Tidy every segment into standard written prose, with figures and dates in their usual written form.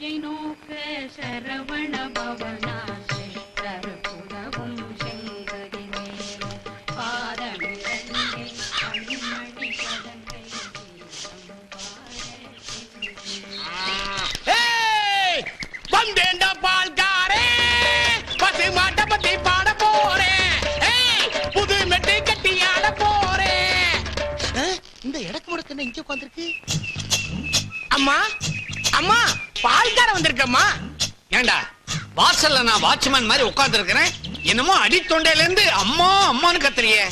வெற்றியை நோக்க சரவண பவனா சிஷ்டர் புதவும் செங்கதி மேலும் பாதமிழங்கை கண்மணி கதங்கை வந்தேண்டா பால்காரே பசு மாட்ட பத்தி பாட போறேன் புது மெட்டு கட்டி ஆட போறேன். இந்த இடக்கு முடக்கு இங்க உட்காந்துருக்கு. அம்மா அம்மா பால்கார வந்திருக்கம்மா. ஏண்டா வாசல்ல நான் வாட்ச்மேன் மாதிரி உட்கார்ந்து இருக்கிறேன், என்னமோ அடி தொண்டையில இருந்து அம்மா அம்மான்னு கத்துறியே.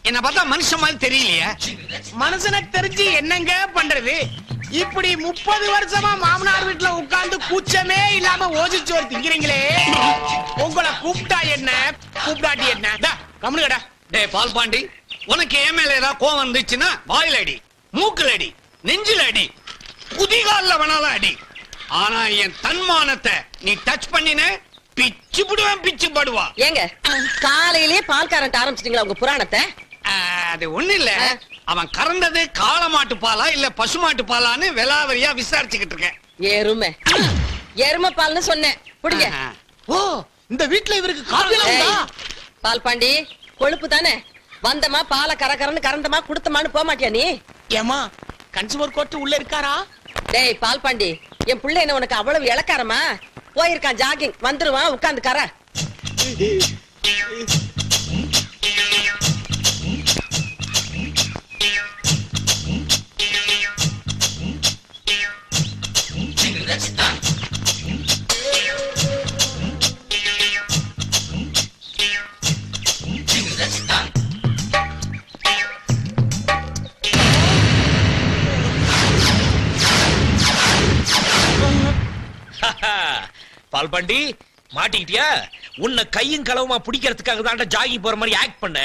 என்ன பார்த்தா மனுஷன் மாதிரி தெரியலையே. மனுஷனுக்கு தெரிஞ்சு என்னங்க பண்றது? இப்படி 30 வருஷமா மாமனார் வீட்டுல உட்கார்ந்து கூச்சமே இல்லாம ஓசிச்சோறு திங்கிறீங்களே, உங்களை கூப்பிட்டா என்ன கூப்பிடாட்டி என்ன? கம்முனுடா. டேய் பால் பாண்டி, உனக்கு ஏன் மேல ஏதாவது கோவம் வந்துச்சுன்னா வாயில அடி, மூக்குல அடி, நெஞ்சில அடி, குதிகால்ல வேணாலும் அடி. ஆனா என் தன்மானத்தை நீ டச் பண்ணின பிச்சு புடுவேன், பிச்சு படுவா. ஏங்க காலையிலேயே பால்காரன் ஆரம்பிச்சிட்டீங்களா உங்க புராணத்தை? அது ஒண்ணு இல்ல, அவன் கறந்தது காளமாட்டு பாலா இல்ல பசுமாட்டு பாலான்னு விலாவரியா விசாரிச்சுக்கிட்டு இருக்கேன். எருமை பால்னு சொன்னேன். புடிங்க. ஓ, இந்த வீட்ல இவருக்கு காதலாம் உண்டா? பால் பாண்டி கொழுப்பு தானே, வந்தமா பாலை கரகரன்னு கறந்தமா குடுத்தமான்னு போக மாட்டியா நீ? ஏமா கன்சூமர் கோர்ட் உள்ள இருக்காரா? டேய் பால் பாண்டி, என் புள்ள என்ன உனக்கு அவ்வளவு இளக்காரமா? போயிருக்கான் ஜாகிங், வந்துருவான், உட்கார்ந்து கர. பால்பாண்டி மாட்டிக்கிட்டியா? உன்னை கையும் களவுமா பிடிக்கிறதுக்காக தான் ஜாகி போற மாதிரி ஆக்ட் பண்ண.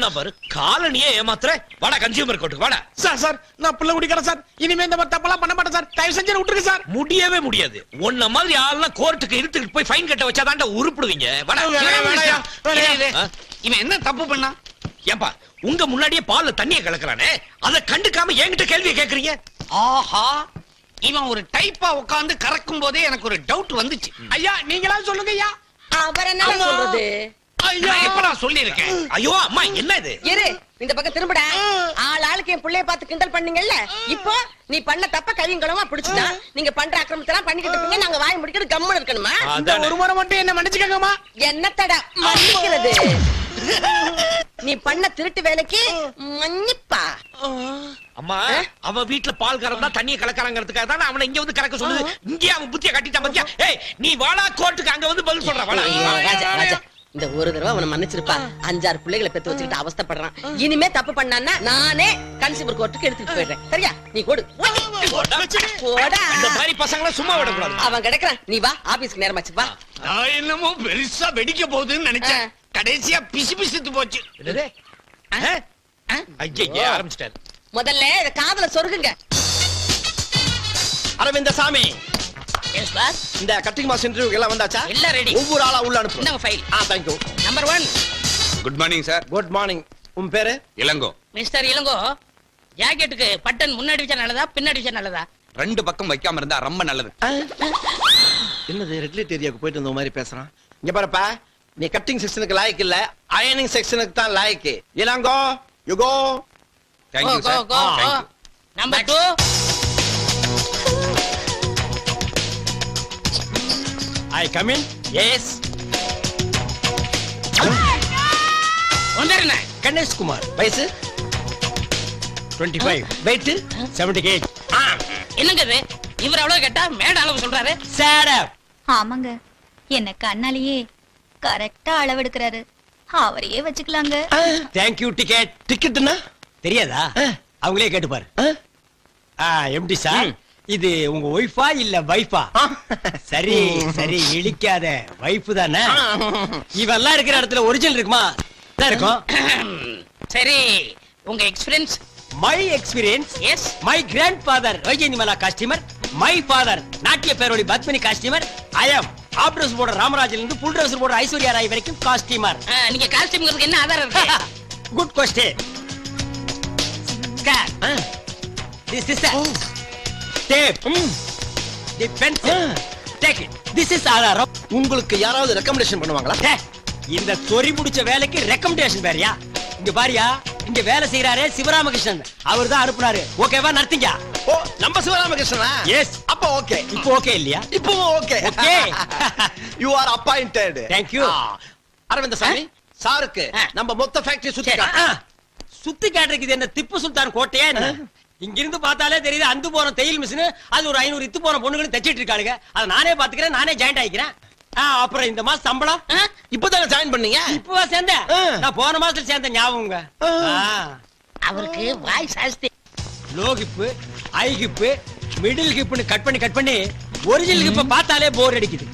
நபர் காலனியே ஏமாத்துற. வாடா கன்சியூமர் கோர்ட்டுக்கு வாடா. சார் நான் புள்ள குடிக்கிறேன் சார், இனிமே இந்த மாதிரி தப்பெல்லாம் பண்ண மாட்டேன் சார், தயவு செஞ்சு விட்டுருங்க சார். முடியவே முடியாது. உன்ன மாதிரி ஆள்லாம் கோர்ட்டுக்கு இழுத்துட்டு போய் ஃபைன் கட்ட வச்சாதான்டா உருப்பிடுவீங்க. இவன் என்ன தப்பு பண்ணா? ஏப்பா உங்க முன்னாடியே பால்ல தண்ணியை கலக்குறானே, அதை கண்டுக்காம என்கிட்ட கேள்வியை கேக்குறீங்க? ஆஹா, இவன் ஒரு டைப்பா உட்கார்ந்து கறக்கும் போதே எனக்கு ஒரு டவுட் வந்துச்சு. ஐயா நீங்களா சொல்லுங்க ஐயா. அவர் என்ன சொல்றது? நான் எப்படா சொல்லியிருக்கேன்? ஐயோ அம்மா என்ன இது? இரு, இந்த பக்கம் திரும்படா. ஆளுக்கு என் புள்ளைய பார்த்து கிண்டல் பண்ணீங்கல்ல, இப்போ நீ பண்ண தப்ப கையும் களவுமா பிடிச்சுட்டா நீங்க பண்ற அக்கிரமத்தெல்லாம் பண்ணிக்கிட்டு இருப்பீங்க. நாங்க வாய் முடிக்கிட்டு கம்முன்னு இருக்கணுமா? இந்த ஒரு முறை மட்டும் என்ன மன்னிச்சுக்கங்கம்மா. என்னத்தடா மன்னிக்கிறது? நீ பண்ண திருட்டு வேலைக்கு மன்னிப்பா? அம்மா அவன் வீட்டுல பால் கறந்தா தண்ணியை கலக்கறாங்கிறதுக்காக தான் அவனை இங்க வந்து கறக்க சொல்லுது. இங்கே அவன் புத்திய கட்டிட்டான் பாத்தியா? ஏய் நீ வாடா கோர்ட்டுக்கு, அங்க வந்து பதில் சொல்ற. வாடா. ராஜா ராஜா, இந்த ஒரு தடவை அவனை மன்னிச்சிருப்பா. 5-6 பிள்ளைகளை பெத்து வச்சுக்கிட்டு அவஸ்தைப்படுறான். இனிமே தப்பு பண்ணான்னா நானே கன்சியூமர் கோர்ட்டுக்கு எடுத்துட்டு போயிடுறேன். சரியா? நீ கொடு. போடா. இந்த மாதிரி பசங்களை சும்மா விடக்கூடாது. அவன் கிடைக்கிறான், நீ வா, ஆபீஸ்க்கு நேரமாச்சு வா. நான் என்னமோ பெருசா வெடிக்க போகுதுன்னு நினைச்சேன், கடைசியா பிசு பிசுத்து போச்சு. ஐயே ஆரம்பிச்சிட்டாரு. முதல்ல இத காதுல சொருகுங்க. Aravindswamy, yes boss. இந்த கட்டிங் மாஸ் இன்டர்வியூ எல்லாம் வந்தாச்சா? எல்லாம் ரெடி. ஒவ்வொரு ஆளா உள்ள அனுப்பு. இந்தாங்க file. Thank you. Number 1. Good morning sir. Good morning. உன் பேரு? இளங்கோ. மிஸ்டர் இளங்கோ, ஜாக்கெட்டுக்கு பட்டன் முன்னாடி வச்சா நல்லதா பின்னாடி வச்சா நல்லதா? 2 பக்கம் வைக்காம இருந்தா ரொம்ப நல்லது. என்னது ரெகுலேட் ஏரியாவுக்கு போயிட்டு வந்த மாதிரி பேசுறான்? இங்க பாருப்பா, நீ கட்டிங் செக்ஷனுக்கு லாயக்கு இல்ல, அயனிங் செக்ஷனுக்கு தான் லாயக்கு. Ilango you go. Thank you sir. Thank you. Number 2. I come in. Yes. வந்தறனே. கணேஷ் குமார். வயசு 25. வெயிட் 78. என்னங்க இது? இவர் அவ்வளவு கேட்டா மேட அளவு சொல்றாரு. சேட் அப். ஆமாங்க, என்ன கண்ணாலேயே கரெக்டா அளவெடுக்கிறாரு. அவரையே வச்சுக்கலாங்க. Thank you. டிக்கெட். டிக்கெட்னா தெரியாதா? அவங்களே கேட்டு பாரு. எம்டி சார், இது உங்க ஒய்ஃபா இல்ல வைஃபா? சரி சரி, இழிக்காத. வைஃப் தானே? இவெல்லாம் இருக்கிற இடத்துல ஒரிஜினல் இருக்குமா? இருக்கும். சரி, உங்க experience? My experience? Yes. My grandfather Vyjayanthimala costumer, my father நாட்டிய பேரோடி Padmini costumer, I am up dress போடுற ராமராஜில இருந்து புல் ட்ரெஸ் போடுற ஐஸ்வர்யா ராய் வரைக்கும் காஸ்டியூமர். நீங்க காஸ்டியூம்ங்கிறதுக்கு என்ன ஆதாரம் இருக்கு? Good question. This is a tape. The pencil take it this is ஆதாரம். உங்களுக்கு யாராவது ரெக்கமெண்டேஷன் பண்ணுவாங்களா? டே, இந்த சொறி முடிச்ச வேலைக்கு ரெக்கமெண்டேஷன் வேறயா? இங்க பாரியா, இங்க வேலை செய்யறாரே சிவராமகிருஷ்ணன், அவர் தான் அனுப்புனாரு. ஓகேவா? நடத்தீங்க. ஓ, நம்ம சிவராமகிருஷ்ணனா? எஸ். அப்ப ஓகே. இப்போ ஓகே இல்லையா? இப்போ okay. Okay. You are appointed. Thank you. Arvind Swamy சாருக்கு நம்ம மொத்த ஃபேக்டரி சுத்தி காட்டு. சுத்தி காட்டுறதுக்கு இது என்ன திப்பு சுல்தான் கோட்டையா என்ன? இங்க இருந்து பார்த்தாலே தெரியுது அந்து போன தையல் மிஷின், அது ஒரு 500 இத்து போன பொண்ணுகளும் தச்சிட்டு இருக்காளுங்க. அதை நானே பாத்துக்கிறேன், நானே ஜாயிண்ட் ஆயிக்கிறேன். அப்புறம் இந்த மாசம் சம்பளம் இப்பதானே ஜாயின் பண்ணீங்க? இப்பவா சேர்ந்தேன்? நான் போன மாசத்துல சேர்ந்த ஞாபகங்க. அவருக்கு வாய் சாஸ்தி. Low hip, high hip, middle ஹிப்னு கட் பண்ணி ஒரிஜினல் ஹிப்ப பார்த்தாலே போர் அடிக்குது.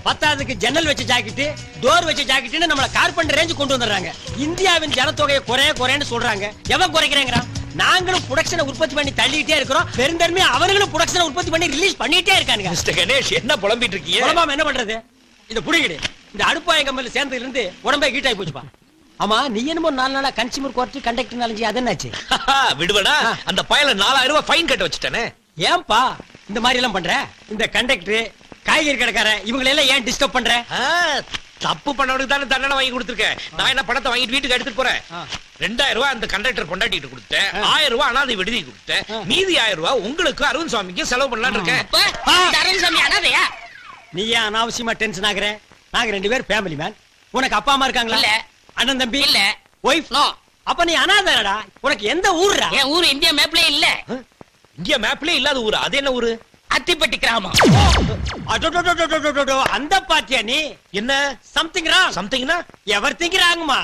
பத்தாவதுக்கு ஜன்னல் வச்ச ஜாக்கெட், டோர் வச்ச ஜாக்கெட்னு நம்மள கார்பெண்டர் ரேஞ்ச் கொண்டு வந்துடுறாங்க. இந்தியாவின் ஜனத்தொகையை குறையன்னு சொல்றாங்க. எவன் குறைக்கிறேங்கிறான்? நாங்களும் புரொடக்ஷனை உற்பத்தி பண்ணி தள்ளிட்டே இருக்கிறோம். பெருந்தன்மை அவர்களும் புரொடக்ஷனை உற்பத்தி பண்ணி ரிலீஸ் பண்ணிட்டே இருக்காங்க. மிஸ்டர் கணேஷ், என்ன புலம்பிட்டு இருக்கீங்க? புலம்பாம என்ன பண்றது? இந்த புடிங்கடி இந்த அடுப்பாய கம்பெனில சேர்ந்ததுல இருந்து உடம்பே ஹீட் ஆகி போச்சுப்பா. ஆமா, நீ என்னமோ 4 நாளா கன்சியூமர் கோர்ட் கண்டக்டர் நாலஞ்சு அது என்னாச்சு? விடுவடா, அந்த பயல 4000 ரூபாய் ஃபைன் கட்ட வச்சுட்டானே. ஏன்பா இந்த மாதிரி எல்லாம் பண்ற? இந்த கண்டக்டர், காய்கறி கடைக்காரன் இவங்களை எல்லாம் ஏன் டிஸ்டர்ப் பண்ற? தப்பு பண்ணவனுக்கு தானே தண்டனை வாங்கி கொடுத்துருக்கேன். நான் என்ன பணத்தை வாங்கிட்டு வீட்டுக்கு எடுத்துட்டு போறேன். 2000 ரூபாய் அந்த கண்டக்டர் பொண்டாட்டிட்டு கொடுத்தேன், 1000 ரூபாய் அனாதை விடுதி கொடுத்தேன், மீதி 1000 ரூபாய் உங்களுக்கு அரவிந்த் சுவாமிக்கு செலவு பண்ணலாம்னு இருக்கேன். அரவிந்த் சாமி அனாதையா? நீ ஏன் அனாவசியமா டென்ஷன் ஆகுற? நாங்க 2 பேர் ஃபேமிலி மேன். உனக்கு அப்பா அம்மா இருக்காங்களா? இல்ல. அண்ணன் தம்பி இல்ல. ஒய்ஃப்? நோ. அப்ப நீ அனாதைடா. உனக்கு எந்த ஊர்ரா? என் ஊரு இந்தியா மேப்லயே இல்ல. இந்தியா மேப்ல இல்லாத ஊரு, அது என்ன ஊரு? அத்திப்பட்டி கிராமம். அடடடடடடடடட, அந்த பாத்தியா நீ? என்ன சம்திங் ராங். சம்திங்னா? எவர் திங்கிறாங்கம்மா?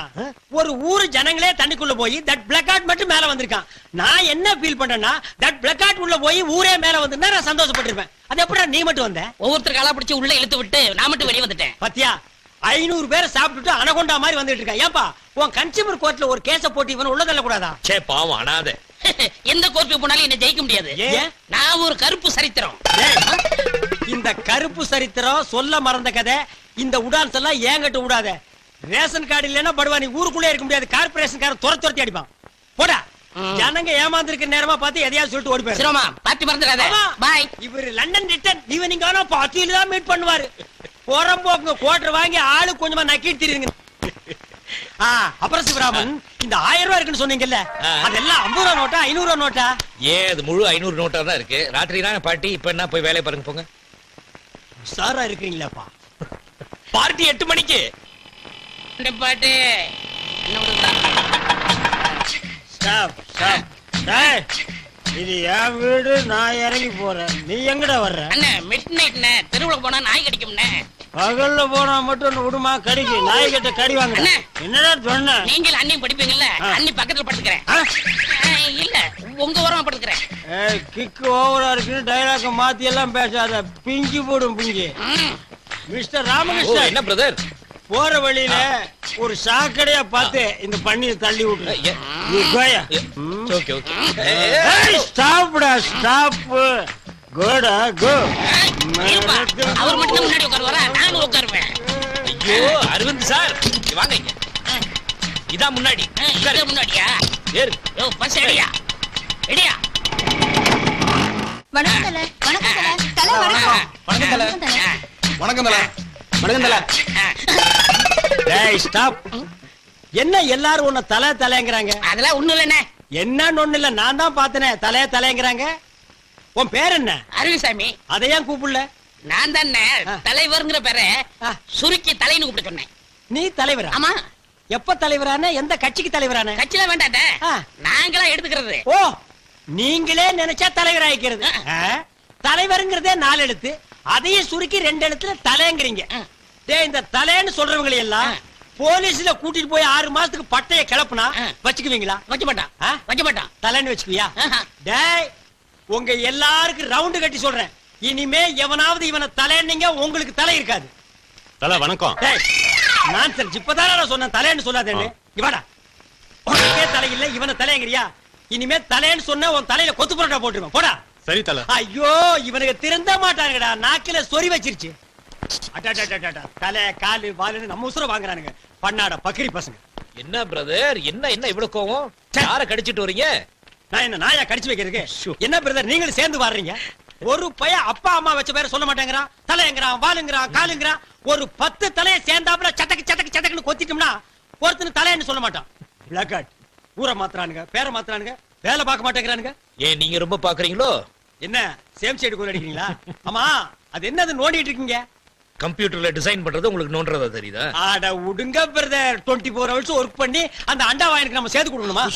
ஒரு ஊரு ஜனங்களே தண்ணிக்குள்ள போய் தட் பிளாக் அவுட் மட்டும் மேல வந்திருக்கான். நான் என்ன ஃபீல் பண்றேன்னா, தட் பிளாக் அவுட் உள்ள போய் ஊரே மேல வந்திருந்தா நான் சந்தோஷப்பட்டிருப்பேன். அது எப்படா நீ மட்டும் வந்த? ஒவ்வொருத்தர் காலா பிடிச்சு உள்ள இழுத்து விட்டு நான் மட்டும் வெளியே வந்துட்டேன். பாத்தியா, 500 பேரை சாப்பிட்டுட்டு அனகொண்டா மாதிரி வந்துட்டு இருக்கான். ஏப்பா, உன் கன்சியூமர் கோர்ட்ல ஒரு கேஸ போட்டு இவன் உள்ள தள்ள கூடாதா? சே பாவம், அனாதை. எந்த கோர்ட்டுக்கு போனாலும் என்ன ஜெயிக்க முடியாது. ஏன்? நான் ஒரு கருப்பு சரித்திரம். இந்த கருப்பு சரித்திரம் சொல்ல மறந்த கதை. இந்த உடான்ஸ் எல்லாம் ஏங்கட்டு விடாத. ரேஷன் கார்டு இல்லன்னா படுவா, நீ ஊருக்குள்ளே இருக்க முடியாது. கார்பரேஷன் காரன் துரத்தி அடிப்பான். போடா. ஜனங்க ஏமாந்திருக்க நேரமா பார்த்து எதையாவது சொல்லிட்டு ஓடி போயிரு. சிரமா பாத்தி மறந்துடாத. பாய். இவரு லண்டன் ரிட்டர்ன் ஈவினிங் ஆனா பார்ட்டியில தான் மீட் பண்ணுவாரு. புறம்போக்கு குவார்டர் வாங்கி ஆளு கொஞ்சமா நக்கிட்டு திருங்க. அப்புறம் சிவராமன், இந்த 1000 ரூபாய் இருக்குன்னு சொன்னீங்கல்ல, அதெல்லாம் 50 ரூபாய் நோட்டா 500 ரூபாய் நோட்டா? அது முழு 500 நோட்டா தான் இருக்கு. ராத்திரி தானே பார்ட்டி, இப்ப என்ன போய் வேலையை பாருங்க போங்க. சாரா இருக்கீங்களாப்பா? பார்ட்டி 8 மணிக்கு. இந்த பாட்டு ஸ்டாப் ஸ்டாப். டேய், இது என் வீடு, நான் இறங்கி போறேன். நீ எங்கடா வர்ற? அண்ணே மிட் நைட்ண்ணே, தெருவுல போனா நாய் கடிக்கும்ண்ணே. பகல்ல போனா மட்டும் விடுமா கடிக்கு? நாய் கிட்ட கடி வாங்க. அண்ணே. என்னடா சொன்ன? நீங்கள் அண்ணியும் படிப்பீங்கல்ல, அண்ணி பக்கத்துல படுத்துக்கிறேன். இல்ல உங்க ஓரமா படுத்துக்கிறேன். கிக்கு ஓவரா இருக்குன்னு டைலாக் மாத்தி எல்லாம் பேசாத, பிஞ்சு போடும் பிஞ்சு. மிஸ்டர் ராமகிருஷ்ணன், என்ன பிரதர்? போற வழியில ஒரு சாக்கடையா பார்த்து இந்த பண்ணியை தள்ளி விட்டு. Okay okay. ஸ்டாப்டா ஸ்டாப். கோடா கோ. இருப்பா, அவர் மட்டும் முன்னாடி உட்காருவாரா? நானும் உட்காருவேன். ஐயோ அரவிந்த் சார், வாங்க இங்க. இதான் முன்னாடி. இதே முன்னாடியா? ஏறு. யோ பஸ் எடியா எடியா. வணக்கம் தல. வணக்கம் தல. தல வணக்கம். வணக்கம் தல. வணக்கம் தல. வணக்கம் தல. டேய் ஸ்டாப். என்ன எல்லாரும் உன்னை தலை தலைங்கறாங்க? அதெல்லாம் ஒண்ணும் இல்லண்ணே. என்னன்னு ஒண்ணு இல்ல, நான் தான் பார்த்தனே தலை தலைங்கறாங்க. உன் பேர் என்ன? அரவிசாமி. அதை ஏன் கூப்பிடல? நான் தானே தலைவர்ங்கிற பேரை சுருக்கி தலைன்னு கூப்பிட்டு சொன்னேன். நீ தலைவரா? ஆமா. எப்ப தலைவரான? எந்த கட்சிக்கு தலைவரான? கட்சியில வேண்டாட்ட, நாங்களா எடுத்துக்கிறது. ஓ, நீங்களே நினைச்சா தலைவர் ஆயிக்கிறது. தலைவருங்கிறதே 4 எழுத்து, அதையும் சுருக்கி 2 எழுத்துல தலைங்கிறீங்க. டேய், இந்த தலைன்னு சொல்றவங்களை எல்லாம் போலீஸ்ல கூட்டிட்டு போய் 6 மாசத்துக்கு பட்டைய கிளப்புனா வச்சுக்குவீங்களா? வைக்க மாட்டான். வைக்க மாட்டான். தலைன்னு வச்சுக்குவியா? டேய், உங்க எல்லாருக்கும் ரவுண்டு கட்டி சொல்றேன், இனிமே எவனாவது இவனை தலைன்னீங்க உங்களுக்கு தலை இருக்காது. தல வணக்கம். டேய், நான் சார் இப்பதானே நான் சொன்னேன் தலைன்னு சொல்லாதேன்னு. இவாடா, உனக்கே தலை இல்ல, இவனை தலைங்கிறியா? இனிமே தலைன்னு சொன்ன உன் தலையில கொத்து புரோட்டா போட்டுருவேன். போடா. சரி தல. ஐயோ, இவனுக்கு திருந்த மாட்டானுங்கடா, நாக்கில சொறி வச்சிருச்சு. தலை காலு வாலுன்னு நம்ம உசுர வாங்குறானுங்க, பண்ணாட பக்கிரி பசங்க. என்ன பிரதர், என்ன என்ன இவ்வளவு கோவம்? யார கடிச்சிட்டு வரீங்க? நான் என்ன நாயா கடிச்சு வைக்கிறதுக்கு? என்ன பிரதர், நீங்களும் சேர்ந்து வர்றீங்க? ஒரு பையன் அப்பா அம்மா வச்ச பேரை சொல்ல மாட்டேங்கிறான். தலைங்கிறான், வாலுங்கிறான், காலுங்கிறான். ஒரு 10 தலையை சேர்ந்தாப்புல சட்டக்கு சட்டக்கு சட்டக்குன்னு கொத்திட்டோம்னா ஒருத்தன் தலைன்னு சொல்ல மாட்டான். பிளாக்காட் ஊரை மாத்துறானுங்க, பேரை மாத்துறானுங்க, வேலை பார்க்க மாட்டேங்கிறானுங்க. ஏன் நீங்க ரொம்ப பாக்குறீங்களோ? என்ன சேம் சைடு கூட அடிக்கிறீங்களா? ஆமா, அது என்னது நோண்டிட்டு இருக்கீங்க? கம்ப்யூட்டர்ல டிசைன் பண்றது உங்களுக்கு நோன்றதா தெரியுதா? ஆட உடுங்க பிரதர். 24 ஹவர்ஸ் ஒர்க் பண்ணி அந்த அண்டா வாயனுக்கு நம்ம சேர்த்து கொடுக்கணுமா?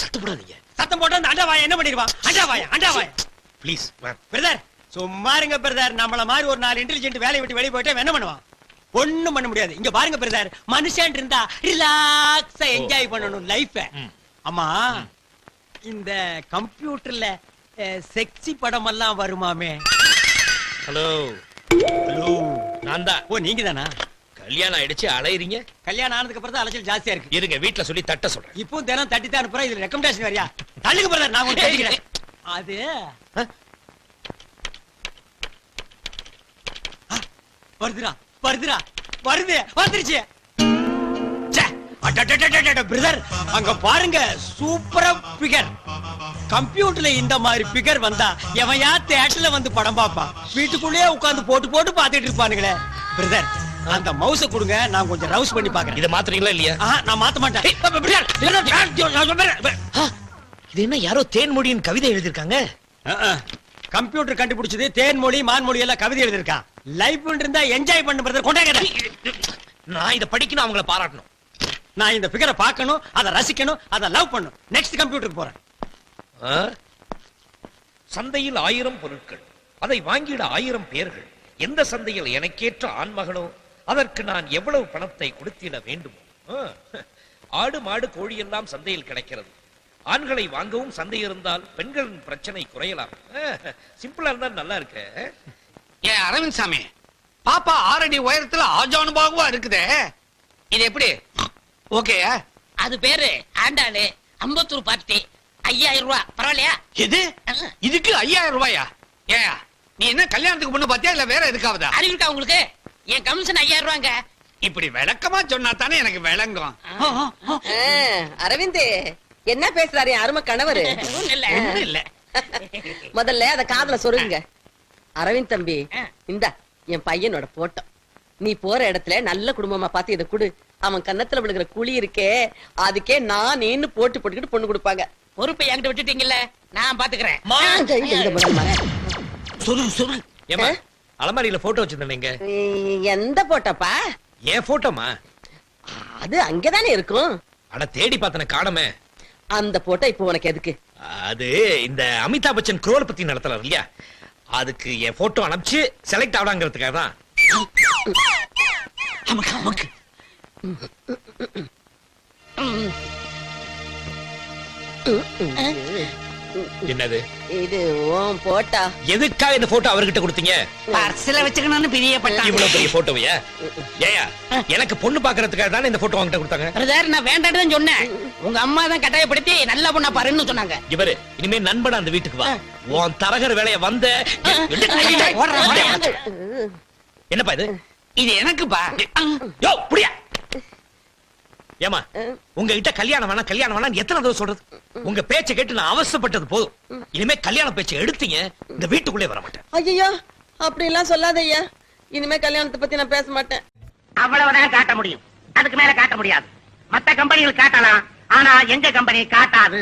சத்தம் போடாதீங்க. சத்தம் போட்டு அந்த அண்டா வாய என்ன பண்ணிடுவான்? அண்டா வாய ப்ளீஸ். பிரதர் சும்மா இருங்க பிரதர். நம்மள மாதிரி ஒரு 4 இன்டெலிஜென்ட் வேலையை விட்டு வெளியே போயிட்டா என்ன பண்ணுவான்? ஒண்ணும் பண்ண முடியாது. இங்க பாருங்க பிரதர், மனுஷன் இருந்தா ரிலாக்ஸா என்ஜாய் பண்ணணும் லைஃப. ஆமா, இந்த கம்ப்யூட்டர்ல செக்ஸி படம் எல்லாம் வருமாமே? ஹலோ ஹலோ, நான் தான். ஓ நீங்க தானா? கல்யாணம் ஆயிடுச்சு அலையறீங்க. கல்யாணம் ஆனதுக்கு அப்புறம் தான் அலைச்சல் ஜாஸ்தியா இருக்கு. இருங்க வீட்ல சொல்லி தட்ட சொல்றேன். இப்போ தினம் தட்டி தான் அனுப்புறேன். இதுல ரெக்கமெண்டேஷன் வரியா? தள்ளுங்க பிரதர், நான் உங்களுக்கு தட்டிக்கிறேன். அது வருதுடா வருதுடா வருது வந்துருச்சு. பிரதர் அங்க பாருங்க, சூப்பரா பிகர். கம்ப்யூட்டர்ல இந்த மாதிரி பிகர் வந்தா எவையா தியேட்டர்ல வந்து படம் பாப்பான். வீட்டுக்குள்ளேயே உட்கார்ந்து போட்டு போட்டு பாத்துட்டு இருப்பானுங்களே. பிரதர் அந்த மவுஸ கொடுங்க, நான் கொஞ்சம் ரவுஸ் பண்ணி பாக்குறேன். இத மாத்துறீங்களா இல்லையா? நான் மாத்த மாட்டேன். இது என்ன யாரோ தேன்மொழியின் கவிதை எழுதிருக்காங்க? கம்ப்யூட்டர் கண்டுபிடிச்சது தேன்மொழி மான்மொழி எல்லாம் கவிதை எழுதிருக்கான். லைஃப் இருந்தா என்ஜாய் பண்ணு பிரதர். கொண்டாங்க. நான் இத படிக்கணும், அவங்கள பாராட்டணும். நான் இந்த பிகரை பார்க்கணும், அதை ரசிக்கணும், அதை லவ் பண்ணணும். நெக்ஸ்ட் கம்ப்யூட்டருக்கு போறேன். சந்தையில் 1000 பொருட்கள், அதை வாங்கிட 1000 பேர்கள். எந்த சந்தையில் எனக்கேற்ற ஆண்மகனோ அதற்கு நான் எவ்வளவு பணத்தை கொடுத்திட வேண்டுமோ? ஆடு மாடு கோழி எல்லாம் சந்தையில் கிடைக்கிறது. ஆண்களை வாங்கவும் சந்தை இருந்தால் பெண்களின் பிரச்சனை குறையலாம். சிம்பிளா இருந்தா நல்லா இருக்கு. ஏன் அரவிந்த் சாமி, பாப்பா 6 அடி உயரத்துல ஆஜானுபாகுவா இருக்குதே, இது எப்படி ஓகே? அது பேரு ஆண்டாளு அம்பத்தூர் பார்ட்டி. 5000 ரூபாய் பரவாயில்லையா? இது இதுக்கு 5000 ரூபாயா? ஏயா நீ என்ன கல்யாணத்துக்கு பொண்ணு பாத்தியா இல்ல வேற எதுக்காவதா? அறிவிக்கா உங்களுக்கு? என் கமிஷன் 5000 ரூபாங்க. இப்படி விளக்கமா சொன்னா தானே எனக்கு விளங்கும். அரவிந்த் என்ன பேசுறாரு அருமை கணவரு? ஒண்ணும் இல்ல. ஒண்ணும் இல்ல. முதல்ல அத காதுல சொருங்க. அரவிந்த் தம்பி, இந்த என் பையனோட போட்டோ. நீ போற இடத்துல நல்ல குடும்பமா பார்த்து இதை கொடு. அவன் கன்னத்துல விழுகிற குழி இருக்கே, அதுக்கே நான் நீன்னு போட்டு போட்டுக்கிட்டு பொண்ணு கொடுப்பாங்க. பொறுப்பை என்கிட்ட விட்டுட்டீங்கல்ல, நான் பாத்துக்கிறேன். சொல்லு. ஏமா அலமாரியில போட்டோ வச்சிருந்தீங்க? எந்த போட்டோப்பா? ஏன் போட்டோமா? அது அங்கதானே இருக்கும். அட தேடி பார்த்தன காணமே. அந்த போட்டோ இப்போ உனக்கு எதுக்கு? அது இந்த அமிதாப் பச்சன் குரோல் பத்தி நடத்தலாம் இல்லையா, அதுக்கு என் போட்டோ அனுப்பிச்சு செலக்ட் ஆகலாங்கிறதுக்காக தான். என்னது இது? உன் போட்டா? எதுக்காக இந்த போட்டோ அவர்கிட்ட கொடுத்தீங்க? பர்ஸ்ல வச்சுக்கணும்னு பிரியப்பட்டான். இவ்வளவு பெரிய போட்டோவையா? ஏயா எனக்கு பொண்ணு பாக்குறதுக்காக தானே இந்த போட்டோ வாங்கிட்ட கொடுத்தாங்க. பிரதர் நான் வேண்டான்னு தான் சொன்னேன். உங்க அம்மா தான் கட்டாயப்படுத்தி நல்ல பொண்ணா பாருன்னு சொன்னாங்க. இவரு இனிமே நண்பனா அந்த வீட்டுக்கு வா. உன் தரகர் வேலைய வந்த. என்னப்பா இது? இது எனக்குப்பா. யோ புடியா. ஏமா உங்ககிட்ட கல்யாணம் வேணாம் எத்தனை தடவை சொல்றது? உங்க பேச்சை கேட்டு நான் அவசரப்பட்டது போதும். இனிமே கல்யாண பேச்சை எடுத்தீங்க இந்த வீட்டுக்குள்ளே வர மாட்டேன். ஐயோ அப்படி எல்லாம் சொல்லாத ஐயா. இனிமே கல்யாணத்தை பத்தி நான் பேச மாட்டேன். அவ்வளவுதான் காட்ட முடியும், அதுக்கு மேல காட்ட முடியாது. மத்த கம்பெனிகள் காட்டலாம், ஆனா எங்க கம்பெனி காட்டாது.